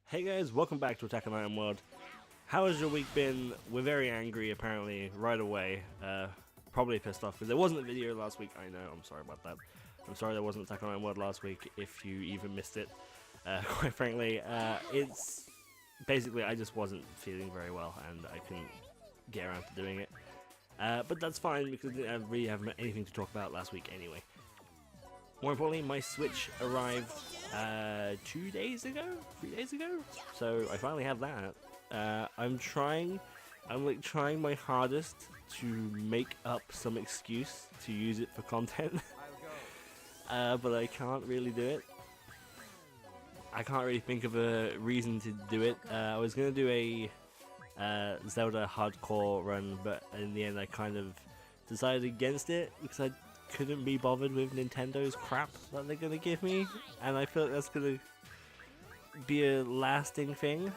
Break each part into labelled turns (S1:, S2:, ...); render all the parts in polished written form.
S1: Hey guys, welcome back to Attack on Titan World. How has your week been? We're very angry apparently right away. Probably pissed off because there wasn't a video last week. I know, I'm sorry about that. I'm sorry there wasn't Attack on Titan World last week if you even missed it. Quite frankly, it's basically I just wasn't feeling very well and I couldn't get around to doing it. But that's fine because I didn't really have anything to talk about last week anyway. More importantly, my Switch arrived 2 days ago, 3 days ago. So I finally have that. I'm trying my hardest to make up some excuse to use it for content, but I can't really do it. I can't really think of a reason to do it. I was gonna do a Zelda hardcore run, but in the end I kind of decided against it because I couldn't be bothered with Nintendo's crap that they're gonna give me, and I feel like that's gonna be a lasting thing.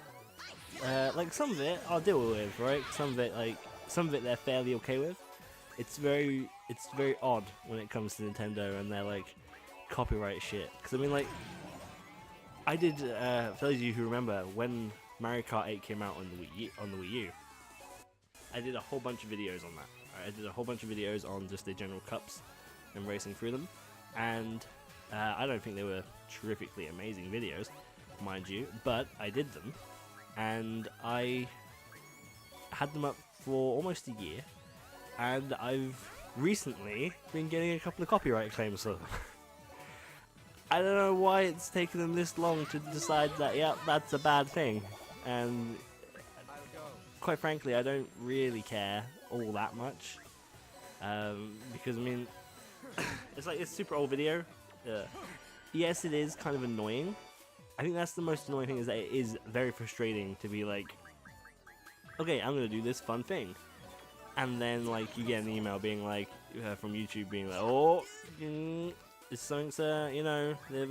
S1: Like some of it I'll deal with, right? Some of it they're fairly okay with. It's very odd when it comes to Nintendo and their like copyright shit. Because I mean, like, I did. For those of you who remember when Mario Kart 8 came out on the Wii U, I did a whole bunch of videos on that. I did a whole bunch of videos on just the general cups and racing through them, and I don't think they were terrifically amazing videos, mind you, but I did them, and I had them up for almost a year, and I've recently been getting a couple of copyright claims for them. I don't know why it's taken them this long to decide that, yeah, that's a bad thing, and quite frankly, I don't really care all that much, because I mean, it's super old video. Yes, it is kind of annoying. I think that's the most annoying thing, is that it is very frustrating to be like, okay, I'm gonna do this fun thing, and then like you get an email being like from YouTube being like, oh, it's something's you know, they've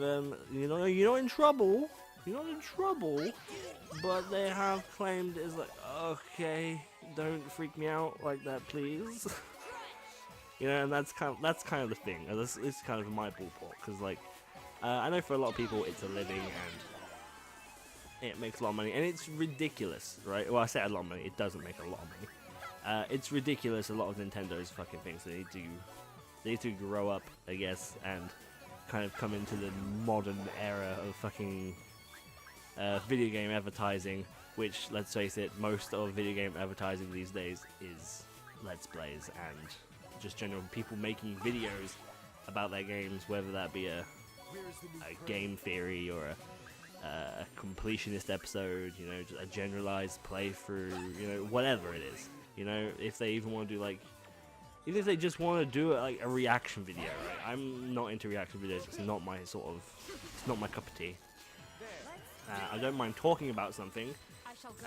S1: you're not in trouble. You're not in trouble, but they have claimed it's like, okay, don't freak me out like that, please. You know, and that's kind of the thing. It's kind of my ballpark, because like, I know for a lot of people it's a living and it makes a lot of money, and it's ridiculous, right? Well, I say a lot of money. It doesn't make a lot of money. It's ridiculous. A lot of Nintendo's fucking things. They need to grow up, I guess, and kind of come into the modern era of fucking video game advertising, which, let's face it, most of video game advertising these days is Let's Plays and just general people making videos about their games, whether that be a game theory or a completionist episode, you know, just a generalized playthrough, you know, whatever it is. You know, if they even want to do like, even if they just want to do like a reaction video, right? I'm not into reaction videos. It's not my it's not my cup of tea. I don't mind talking about something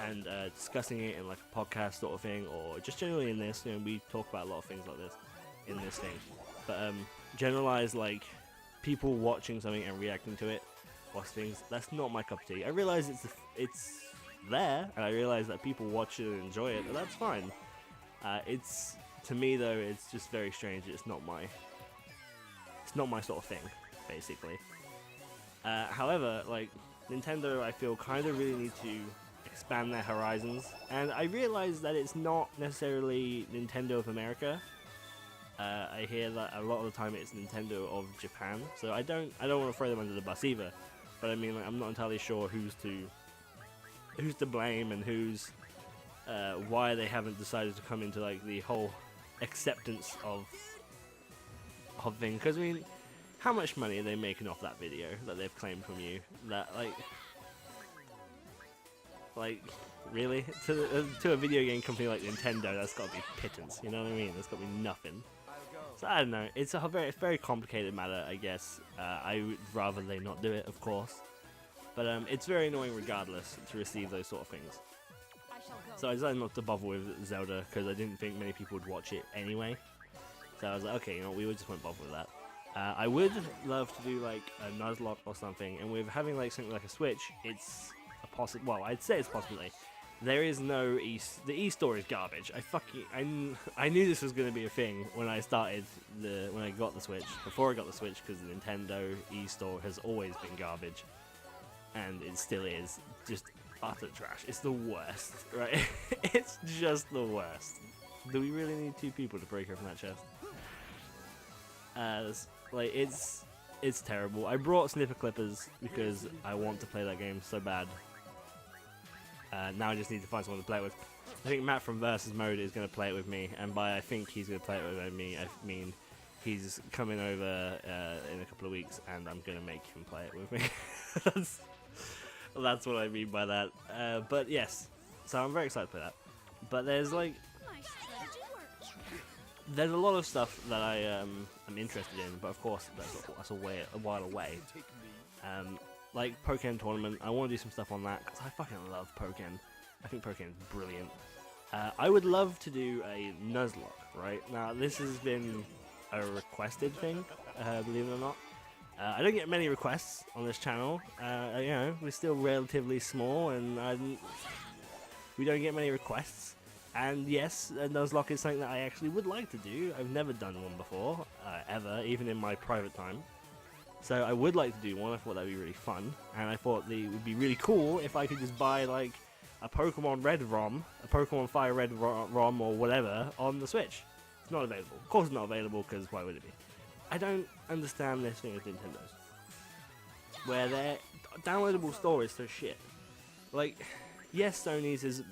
S1: and discussing it in like a podcast sort of thing, or just generally in this. You know, we talk about a lot of things like this in this thing. But generalize like people watching something and reacting to it, watch things. That's not my cup of tea. I realize it's there, and I realize that people watch it and enjoy it, but that's fine. It's, to me though, it's just very strange. It's not my sort of thing, basically. However, like, Nintendo, I feel, kind of really need to expand their horizons, and I realize that it's not necessarily Nintendo of America. I hear that a lot of the time it's Nintendo of Japan, so I don't want to throw them under the bus either. But I mean, like, I'm not entirely sure who's to blame and why they haven't decided to come into like the whole acceptance of thing. Because I mean, how much money are they making off that video that they've claimed from you? That like really, to a video game company like Nintendo, that's got to be pittance. You know what I mean? That's got to be nothing. So I don't know. It's a very complicated matter, I guess. I would rather they not do it, of course. But it's very annoying regardless to receive those sort of things. So I decided not to bother with Zelda because I didn't think many people would watch it anyway. So I was like, okay, you know, we just won't bother with that. I would love to do like a Nuzlocke or something, and with having like something like a Switch, it's a well, I'd say it's a possibility. There is no the e-store is garbage. I knew this was going to be a thing when I got the Switch, before I got the Switch, because the Nintendo e-store has always been garbage. and it still is just utter trash. It's the worst, right? It's just the worst. Do we really need 2 people to break open that chest? Like, it's terrible. I brought snipper clippers because I want to play that game so bad. Now I just need to find someone to play it with. I think Matt from Versus Mode is going to play it with me, and by I think he's going to play it with me, I mean he's coming over in a couple of weeks, and I'm going to make him play it with me. That's what I mean by that. But yes, so I'm very excited to play that. But there's like, there's a lot of stuff that I am interested in, but of course that's a while away. Like Pokken Tournament, I want to do some stuff on that because I fucking love Pokken. I think Pokken is brilliant. I would love to do a Nuzlocke, right? Now this has been a requested thing, believe it or not. I don't get many requests on this channel. You know, we're still relatively small, and we don't get many requests. And yes, a Nuzlocke is something that I actually would like to do. I've never done one before, ever, even in my private time. So I would like to do one. I thought that would be really fun, and I thought it would be really cool if I could just buy like a Pokemon Red ROM, a Pokemon Fire Red ROM, or whatever on the Switch. It's not available. Of course, it's not available because why would it be? I don't understand this thing with Nintendo's, where their downloadable store is so shit. Like, yes, Sony's is,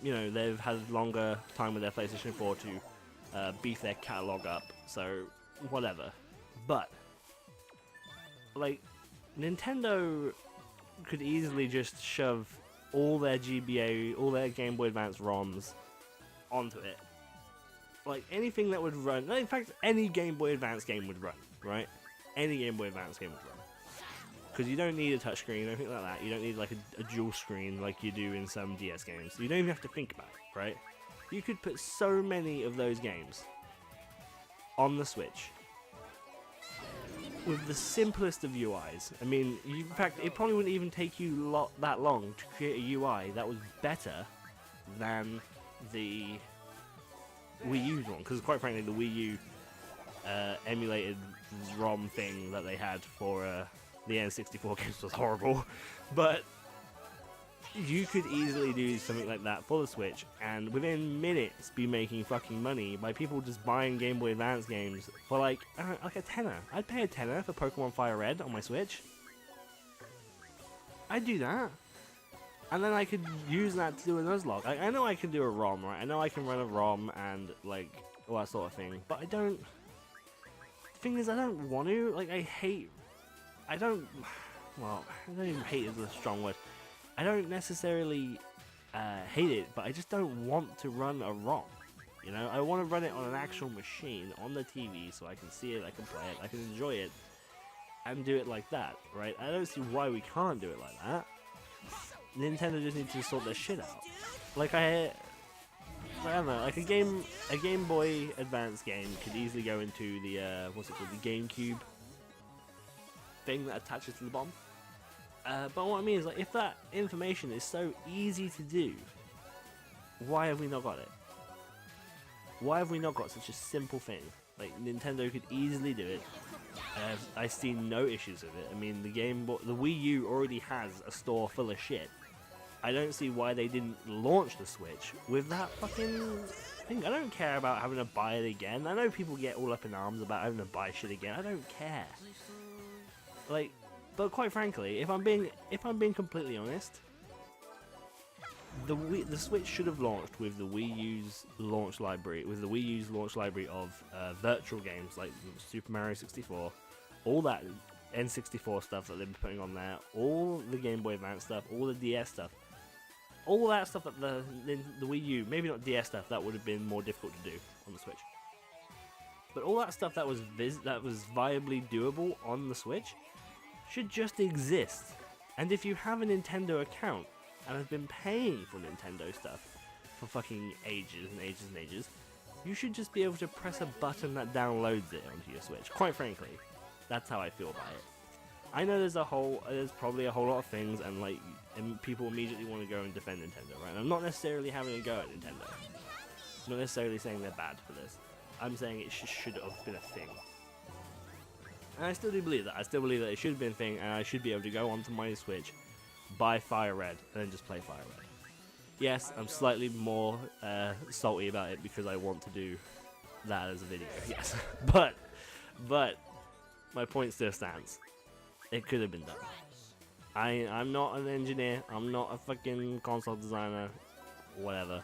S1: you know, they've had longer time with their PlayStation 4 to beef their catalog up, so whatever. But like, Nintendo could easily just shove all their GBA, all their Game Boy Advance ROMs onto it. Like, anything that would run, in fact, any Game Boy Advance game would run, right? Any Game Boy Advance game would run. Because you don't need a touchscreen or anything like that. You don't need like a dual screen like you do in some DS games. You don't even have to think about it, right? You could put so many of those games on the Switch with the simplest of UIs. I mean, in fact, it probably wouldn't even take you that long to create a UI that was better than the Wii U one. Because quite frankly, the Wii U emulated ROM thing that they had for the N64 games was horrible. But you could easily do something like that for the Switch, and within minutes be making fucking money by people just buying Game Boy Advance games for like a tenner. I'd pay a tenner for Pokemon Fire Red on my Switch. I'd do that. And then I could use that to do a Nuzlocke. I know I can do a ROM, right? I know I can run a ROM and like all that sort of thing, but I don't. The thing is, I don't want to. Like, I don't even hate is a strong word. I don't necessarily hate it, but I just don't want to run a ROM. You know, I want to run it on an actual machine, on the TV, so I can see it, I can play it, I can enjoy it, and do it like that, right? I don't see why we can't do it like that. Nintendo just needs to sort their shit out. Like, I don't know, like a Game Boy Advance game could easily go into the, what's it called, the GameCube thing that attaches to the bomb. But what I mean is, like, if that information is so easy to do, why have we not got it? Why have we not got such a simple thing? Like, Nintendo could easily do it. I see no issues with it. I mean, the Wii U already has a store full of shit. I don't see why they didn't launch the Switch with that fucking thing. I don't care about having to buy it again. I know people get all up in arms about having to buy shit again. I don't care. Like, but quite frankly, if I'm being completely honest, the Switch should have launched with the Wii U's launch library, of virtual games like Super Mario 64, all that N64 stuff that they've been putting on there, all the Game Boy Advance stuff, all the DS stuff, all that stuff that the Wii U, maybe not DS stuff, that would have been more difficult to do on the Switch. But all that stuff that was viably doable on the Switch should just exist. And if you have a Nintendo account and have been paying for Nintendo stuff for fucking ages and ages and ages, you should just be able to press a button that downloads it onto your Switch. Quite frankly, that's how I feel about it. I know there's probably a whole lot of things, and like, and people immediately want to go and defend Nintendo, right? And I'm not necessarily having a go at Nintendo. I'm not necessarily saying they're bad for this. I'm saying it should have been a thing. And I still do believe that. I still believe that it should have been a thing, and I should be able to go onto my Switch, buy Fire Red, and then just play Fire Red. Yes, I'm slightly more salty about it because I want to do that as a video. Yes, but my point still stands. It could have been done. I'm not an engineer. I'm not a fucking console designer. Whatever.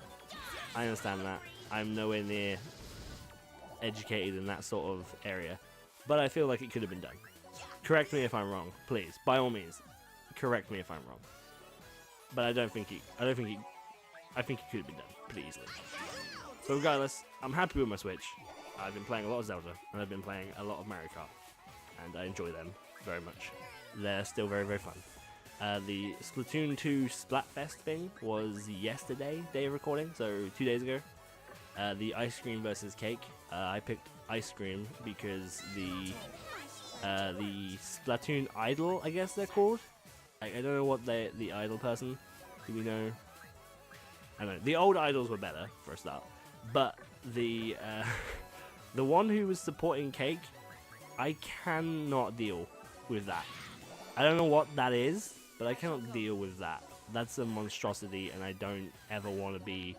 S1: I understand that. I'm nowhere near educated in that sort of area, but I feel like it could have been done. Correct me if I'm wrong, please. By all means, correct me if I'm wrong. But I think it could have been done pretty easily. But regardless, I'm happy with my Switch. I've been playing a lot of Zelda, and I've been playing a lot of Mario Kart, and I enjoy them very much. They're still very, very fun. The Splatoon 2 Splatfest thing was yesterday, day of recording, so 2 days ago. The ice cream versus cake. I picked ice cream because the Splatoon idol, I guess they're called. I don't know what the idol person. Do we know? I don't know. The old idols were better for a start, but the one who was supporting cake, I cannot deal with that. I don't know what that is, but I cannot deal with that. That's a monstrosity, and I don't ever want to be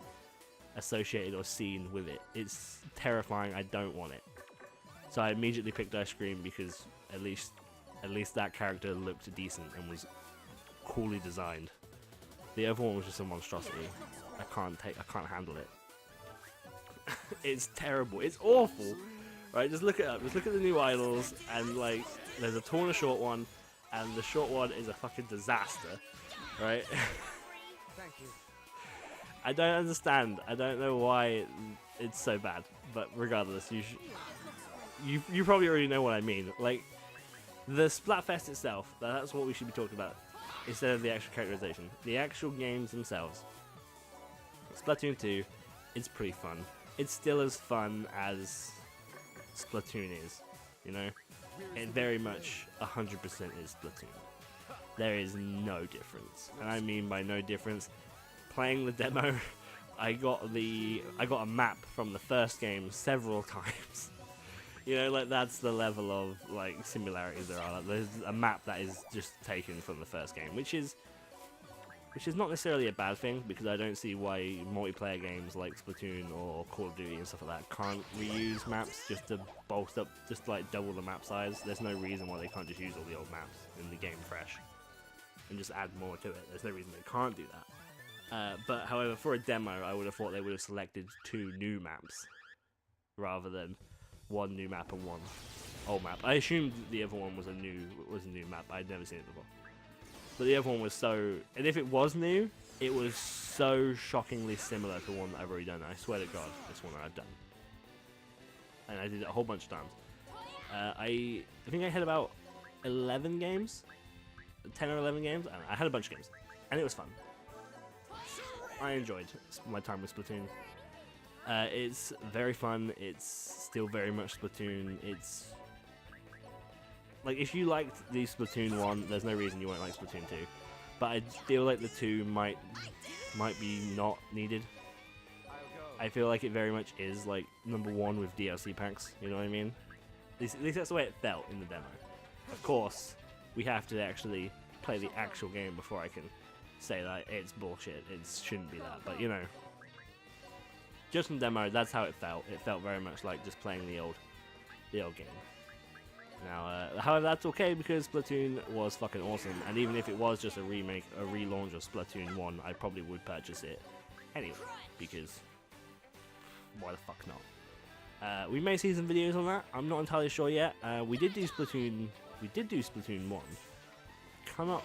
S1: associated or seen with it. It's terrifying. I don't want it. So I immediately picked ice cream because at least that character looked decent and was coolly designed. The other one was just a monstrosity. I can't handle it. It's terrible. It's awful. Right, just look it up. Just look at the new idols, and like, there's a tall and a short one, and the short one is a fucking disaster. Right?
S2: Thank you.
S1: I don't understand. I don't know why it's so bad. But regardless, you probably already know what I mean. Like, the Splatfest itself, that's what we should be talking about, instead of the actual characterization. The actual games themselves. Splatoon 2, it's pretty fun. It's still as fun as Splatoon is, you know? It very much 100% is Splatoon. There is no difference. And I mean by no difference, playing the demo, I got a map from the first game several times. You know, like, that's the level of like similarities there are. Like, there's a map that is just taken from the first game, which is not necessarily a bad thing, because I don't see why multiplayer games like Splatoon or Call of Duty and stuff like that can't reuse maps just to bolster up, just like double the map size. There's no reason why they can't just use all the old maps in the game fresh and just add more to it. There's no reason they can't do that. But however, for a demo, I would have thought they would have selected 2 new maps rather than 1 new map and 1 old map. I assumed the other one was a new map. I'd never seen it before. But the other one was so, and if it was new, it was so shockingly similar to one that I've already done. I swear to God, this one I've done, and I did it a whole bunch of times. I think I had about 11 games, 10 or 11 games. I had a bunch of games, and it was fun. I enjoyed my time with Splatoon. It's very fun. It's still very much Splatoon. It's like, if you liked the Splatoon 1, there's no reason you won't like Splatoon 2. But I feel like the 2 might be not needed. I feel like it very much is like number 1 with DLC packs, you know what I mean? At least that's the way it felt in the demo. Of course, we have to actually play the actual game before I can say that it's bullshit, it shouldn't be that, but you know. Just from demo, that's how it felt. It felt very much like just playing the old game. Now, however, that's okay, because Splatoon was fucking awesome, and even if it was just a remake, a relaunch of Splatoon 1, I probably would purchase it anyway, because why the fuck not? We may see some videos on that. I'm not entirely sure yet. We did do Splatoon 1. I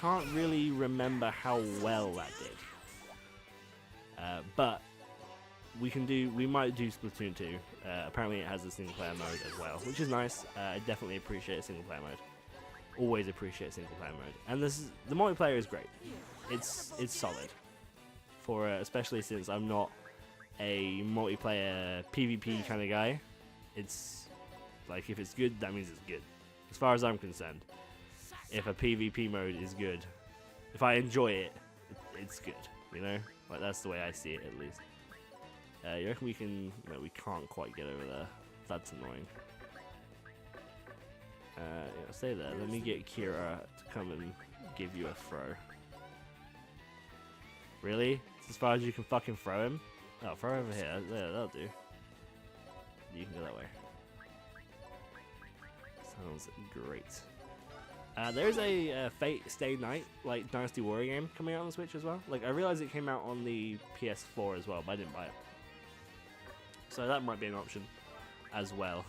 S1: can't really remember how well that did. But we might do Splatoon 2. Apparently it has a single player mode as well, which is nice. I definitely appreciate a single player mode. Always appreciate single player mode. And the multiplayer is great. It's solid. For especially since I'm not a multiplayer PvP kind of guy. It's like, if it's good, that means it's good. As far as I'm concerned. If a PvP mode is good, if I enjoy it, it's good, you know? Like, that's the way I see it, at least. You reckon we can... No, we can't quite get over there. That's annoying. Yeah, stay there. Let me get Kira to come and give you a throw. Really? It's as far as you can fucking throw him? Oh, throw over here. There, that'll do. You can go that way. Sounds great. There's a Fate Stay Night, like Dynasty Warrior game coming out on the Switch as well. Like, I realized it came out on the PS4 as well, but I didn't buy it. So that might be an option as well.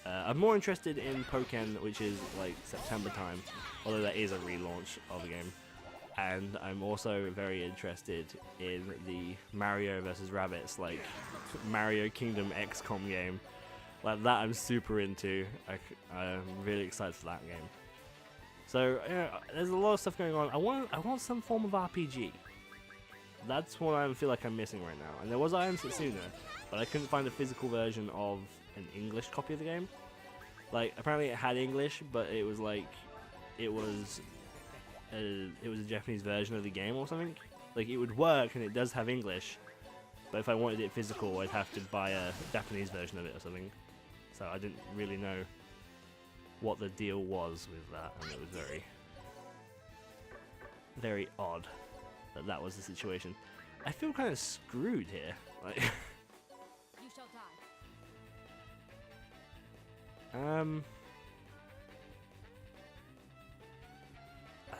S1: I'm more interested in Pokken, which is like September time, although that is a relaunch of the game. And I'm also very interested in the Mario vs. Rabbids, like Mario Kingdom XCOM game. Like that I'm super into. I'm really excited for that game. So yeah, there's a lot of stuff going on. I want some form of RPG. That's what I feel like I'm missing right now. And there was I Am Setsuna, but I couldn't find a physical version of an English copy of the game. Like apparently it had English, but it was like it was a Japanese version of the game or something. Like it would work and it does have English, but if I wanted it physical, I'd have to buy a Japanese version of it or something. So I didn't really know what the deal was with that, and it was very, very odd that that was the situation. I feel kind of screwed here. Like,
S2: You shall die.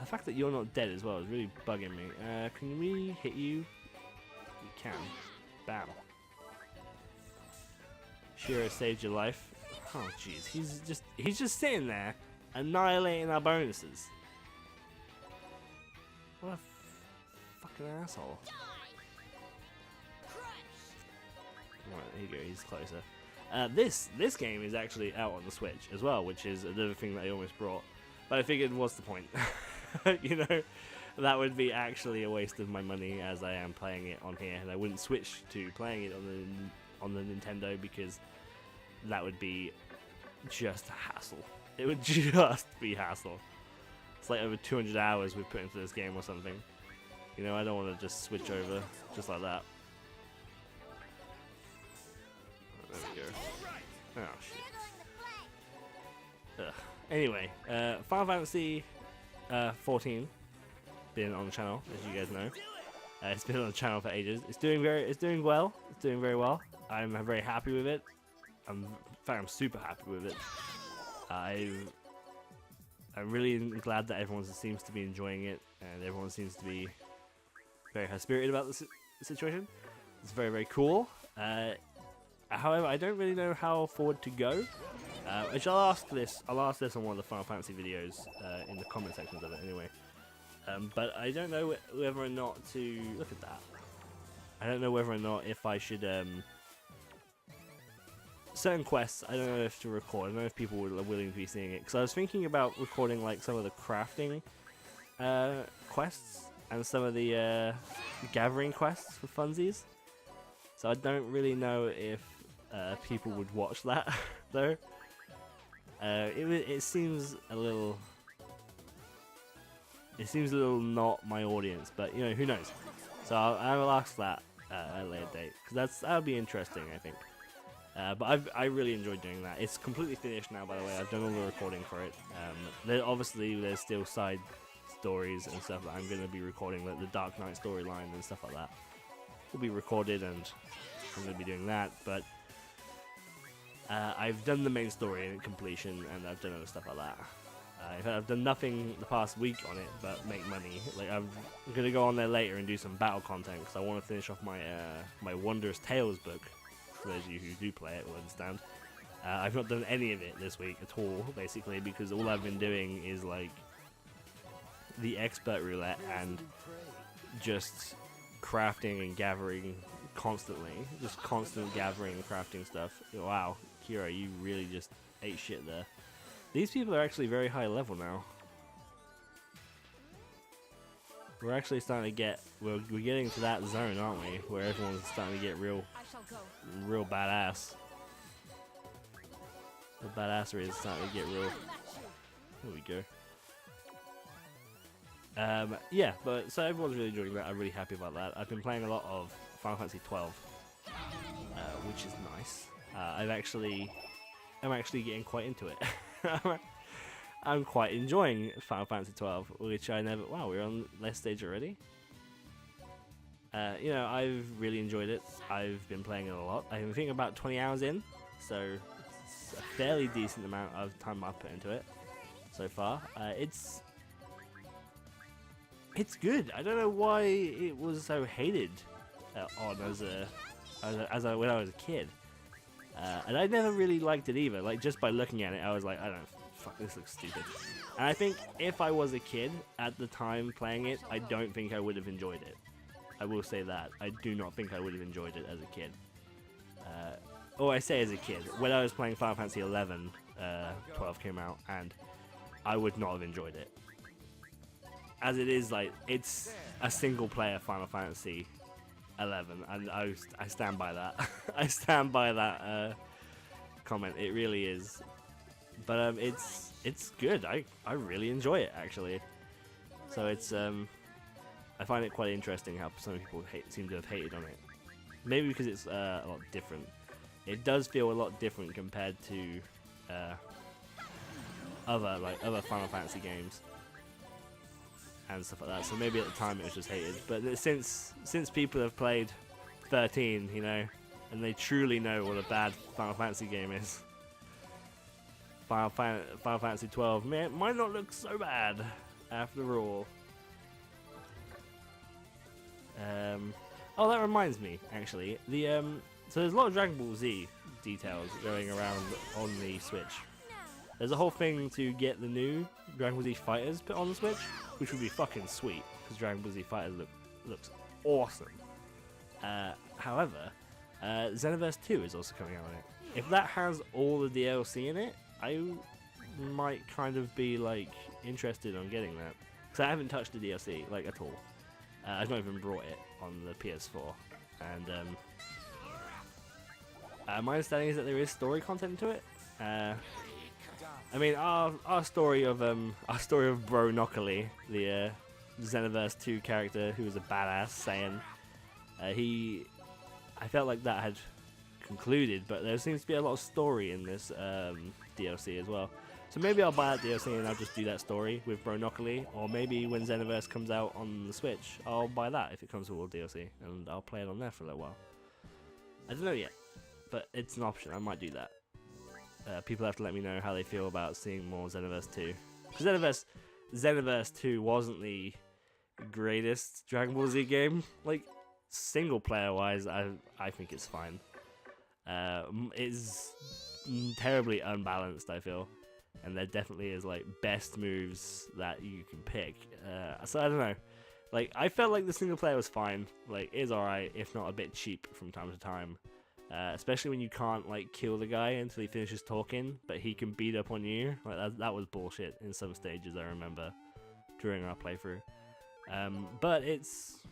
S1: The fact that you're not dead as well is really bugging me. Can we hit you? We can. Bam. Shiro saved your life. Oh jeez, he's just sitting there, annihilating our bonuses. What a fucking asshole. Right, here you go. He's closer. This game is actually out on the Switch as well, which is another thing that I almost brought. But I figured, what's the point? You know, that would be actually a waste of my money, as I am playing it on here, and I wouldn't switch to playing it on the Nintendo because that would be just hassle. It would just be hassle. It's like over 200 hours we've put into this game or something. You know, I don't want to just switch over just like that. There we go. Oh shit. Ugh. Anyway, Final Fantasy 14 been on the channel, as you guys know. It's been on the channel for ages. It's doing well. It's doing very well. I'm very happy with it. In fact, I'm super happy with it. I'm really glad that everyone seems to be enjoying it, and everyone seems to be very high-spirited about the situation. It's very, very cool. However, I don't really know how forward to go. Which I'll ask this on one of the Final Fantasy videos in the comment sections of it anyway. But I don't know whether or not to look at that. I don't know whether or not if I should certain quests. I don't know if to record. I don't know if people are willing to be seeing it, because I was thinking about recording like some of the crafting quests and some of the gathering quests for funsies. So I don't really know if people would watch that though. It seems a little. It seems a little not my audience, but you know, who knows. So I will ask that at a later date, because that would be interesting, I think. But I really enjoyed doing that. It's completely finished now, by the way. I've done all the recording for it. Obviously there's still side stories and stuff that I'm going to be recording, like the Dark Knight storyline and stuff like that. Will be recorded, and I'm going to be doing that. But I've done the main story in completion, and I've done other stuff like that. In fact, I've done nothing the past week on it but make money. Like, I'm going to go on there later and do some battle content, because I want to finish off my my Wondrous Tales book. For those of you who do play it will understand. I've not done any of it this week at all, basically, because all I've been doing is like the expert roulette and just crafting and gathering constantly. Just constant gathering and crafting stuff. Wow, Kira, you really just ate shit there. These people are actually very high level now. We're actually starting to get, we're getting to that zone, aren't we? Where everyone's starting to get real badass. The badassery is starting to get real. There we go. Yeah, but so everyone's really enjoying that. I'm really happy about that. I've been playing a lot of Final Fantasy 12, which is nice. I'm actually getting quite into it. I'm quite enjoying Final Fantasy 12, which I never. Wow, we're on last stage already. You know, I've really enjoyed it. I've been playing it a lot. I think about 20 hours in, so it's a fairly decent amount of time I've put into it so far. It's good. I don't know why it was so hated on when I was a kid, and I never really liked it either. Like just by looking at it, I was like, I don't know, fuck, this looks stupid. And I think if I was a kid at the time playing it, I don't think I would have enjoyed it. I will say that. I do not think I would have enjoyed it as a kid. Or I say as a kid. When I was playing Final Fantasy 11, 12 came out, and I would not have enjoyed it. As it is, like, it's a single-player Final Fantasy 11, and I stand by that. I stand by that comment. It really is. But it's good. I really enjoy it, actually. So it's I find it quite interesting how some people seem to have hated on it. Maybe because it's a lot different. It does feel a lot different compared to other Final Fantasy games and stuff like that. So maybe at the time it was just hated. But since people have played 13, you know, and they truly know what a bad Final Fantasy game is, Final Fantasy 12 might not look so bad after all. Oh, that reminds me, actually. So there's a lot of Dragon Ball Z details going around on the Switch. There's a whole thing to get the new Dragon Ball Z Fighters put on the Switch, which would be fucking sweet, because Dragon Ball Z Fighters looks awesome. However, Xenoverse 2 is also coming out on it. If that has all the DLC in it, I might kind of be like interested on getting that, because I haven't touched the DLC like at all. I've not even brought it on the PS4, and my understanding is that there is story content to it. I mean, our story of Bro Nockally, the Xenoverse 2 character who was a badass Saiyan, I felt like that had concluded, but there seems to be a lot of story in this DLC as well. So maybe I'll buy that DLC and I'll just do that story with Bro Nockally, or maybe when Xenoverse comes out on the Switch, I'll buy that if it comes with all DLC, and I'll play it on there for a little while. I don't know yet, but it's an option. I might do that. People have to let me know how they feel about seeing more Xenoverse 2. Because Xenoverse 2 wasn't the greatest Dragon Ball Z game. Like, single player wise, I think it's fine. It's terribly unbalanced, I feel. And there definitely is like best moves that you can pick. So I don't know. Like, I felt like the single player was fine. Like, it's alright, if not a bit cheap from time to time. Especially when you can't like kill the guy until he finishes talking, but he can beat up on you. Like that was bullshit in some stages, I remember during our playthrough. But it's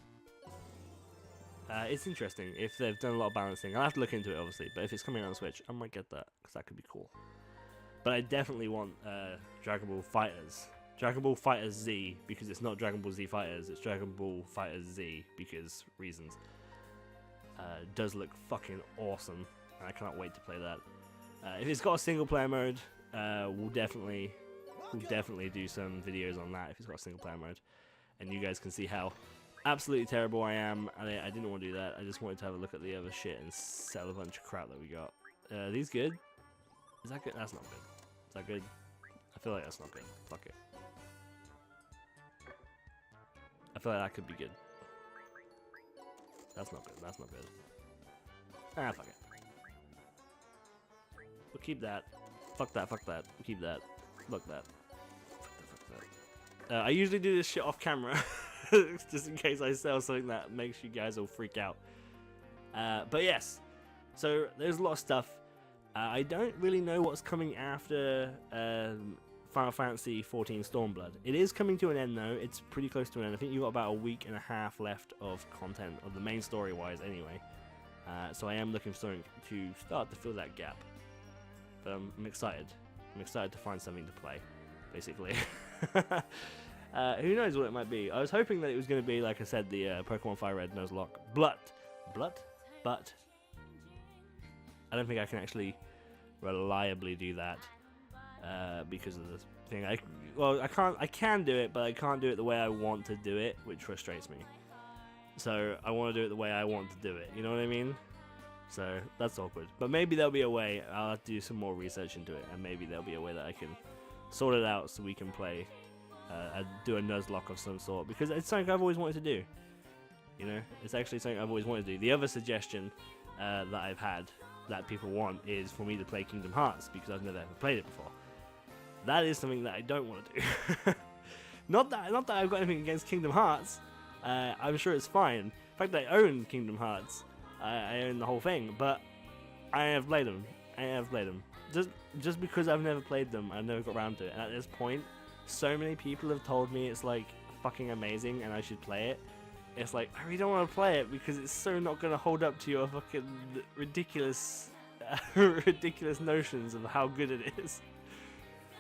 S1: interesting if they've done a lot of balancing. I'll have to look into it obviously, but if it's coming out on Switch, I might get that because that could be cool. But I definitely want Dragon Ball Fighters. Dragon Ball Fighters Z, because it's not Dragon Ball Z Fighters, it's Dragon Ball Fighters Z, because reasons. It does look fucking awesome, and I cannot wait to play that. If it's got a single player mode, we'll definitely do some videos on that if it's got a single player mode. And you guys can see how absolutely terrible I am. I didn't want to do that, I just wanted to have a look at the other shit and sell a bunch of crap that we got. These good? Is that good? That's not good. Is that good? I feel like that's not good. Fuck it. I feel like that could be good. That's not good. That's not good. Ah, fuck it. We'll keep that. Fuck that. Fuck that. We'll keep that. Fuck that. Fuck that. I usually do this shit off camera, just in case I sell something that makes you guys all freak out. But yes, so there's a lot of stuff. I don't really know what's coming after Final Fantasy XIV Stormblood. It is coming to an end though. It's pretty close to an end. I think you've got about a week and a half left of content, of the main story wise anyway. So I am looking for something to start to fill that gap. But I'm excited. I'm excited to find something to play, basically. Who knows what it might be. I was hoping that it was going to be, like I said, the Pokemon Fire Red Nuzlocke. But I don't think I can actually reliably do that. because of this thing. I can do it, but I can't do it the way I want to do it, which frustrates me. So I want to do it the way I want to do it. You know what I mean? So that's awkward. But maybe there'll be a way. I'll have to do some more research into it, and maybe there'll be a way that I can sort it out so we can play, do a Nuzlocke of some sort, because it's something I've always wanted to do. You know, it's actually something I've always wanted to do. The other suggestion that I've had that people want is for me to play Kingdom Hearts, because I've never ever played it before. That is something that I don't want to do. not that I've got anything against Kingdom Hearts. I'm sure it's fine. In fact, I own Kingdom Hearts. I own the whole thing, but I have played them. Just because I've never played them, I've never got around to it. And at this point, so many people have told me it's like fucking amazing and I should play it. It's like, I really don't want to play it because it's so not going to hold up to your fucking ridiculous notions of how good it is.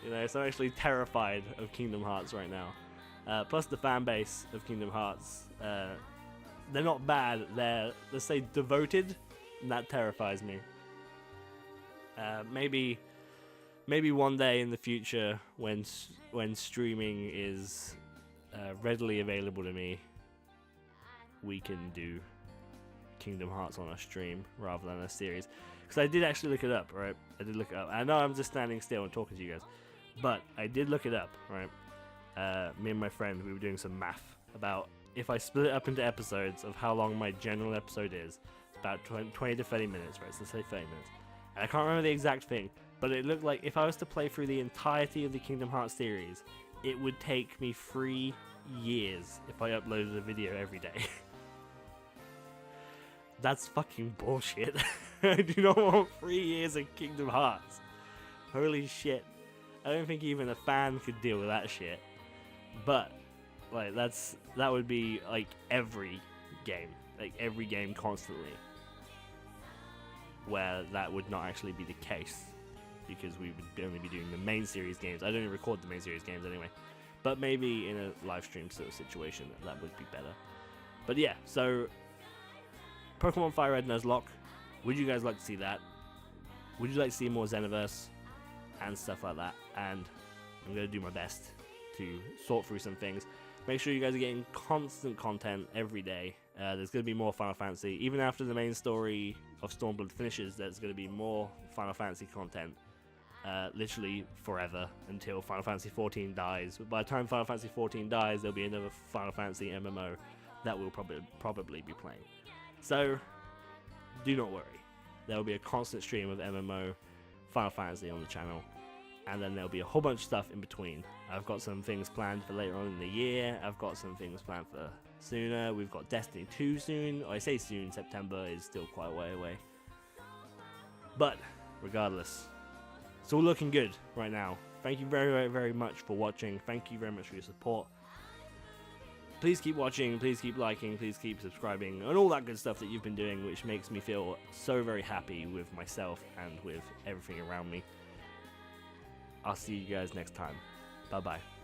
S1: You know, so I'm actually terrified of Kingdom Hearts right now. Plus the fan base of Kingdom Hearts, they're not bad, they're, let's say, devoted, and that terrifies me. Maybe one day in the future, when streaming is readily available to me, we can do Kingdom Hearts on a stream rather than a series. Because I did actually look it up, right? I did look it up. I know I'm just standing still and talking to you guys, but I did look it up, right? Me and my friend, we were doing some math about if I split it up into episodes of how long my general episode is. It's about 20 to 30 minutes, right? So let's say 30 minutes. And I can't remember the exact thing, but it looked like if I was to play through the entirety of the Kingdom Hearts series, it would take me 3 years if I uploaded a video every day. That's fucking bullshit. I do not want 3 years of Kingdom Hearts. Holy shit. I don't think even a fan could deal with that shit. But like that would be like every game constantly. Where that would not actually be the case, because we would only be doing the main series games. I don't even record the main series games anyway. But maybe in a live stream sort of situation that would be better. But yeah, so Pokemon Fire Red Nuzlocke. Would you guys like to see that? Would you like to see more Xenoverse and stuff like that? And I'm going to do my best to sort through some things. Make sure you guys are getting constant content every day. There's going to be more Final Fantasy. Even after the main story of Stormblood finishes, there's going to be more Final Fantasy content. Literally forever until Final Fantasy 14 dies. But by the time Final Fantasy 14 dies, there'll be another Final Fantasy MMO that we'll probably be playing. So, do not worry. There will be a constant stream of MMO Final Fantasy on the channel, and then there'll be a whole bunch of stuff in between. I've got some things planned for later on in the year. I've got some things planned for sooner. We've got Destiny 2 soon. I say soon, September is still quite a way away. But, regardless, it's all looking good right now. Thank you very, very, very much for watching. Thank you very much for your support. Please keep watching, please keep liking, please keep subscribing, and all that good stuff that you've been doing, which makes me feel so very happy with myself and with everything around me. I'll see you guys next time. Bye-bye.